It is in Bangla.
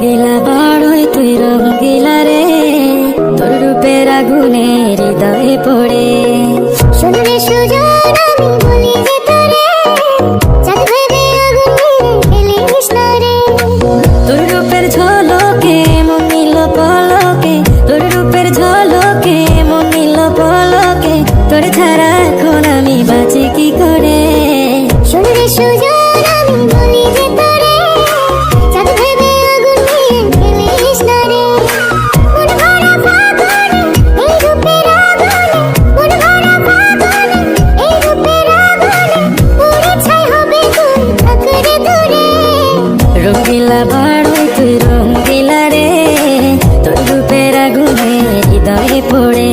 রঙ্গিলা বাড়ই তুই রঙ্গিলা রে, তোর রূপের আগুনে হৃদয়ে পড়ে। শুনরে সুজন আমি বলি যে তোরে, চাঁদ ভেবে আগুন নিয়ে ফেলিস না রে। তোর রূপের ঝলকে মন নিল পলকে, তোর রূপের ঝলকে মন নিল পলকে, তোর ছাড়া এখন আমি বাঁচি কি করে। শুনরে সুজন আমি বলি যে তোরে, চাঁদ ভেবে আগুন নিয়ে ফেলিস না রে। মন ভরা ফাগুনে এই রূপের আগুনে, মন ভরা ফাগুনে এই রূপের আগুনে, পুড়ে ছাই হবে তুই থাক রে দূরে। রঙ্গিলা বাড়ই তুই রঙ্গিলা রে, তোর রূপের আগুনে হৃদয়ে পড়ে।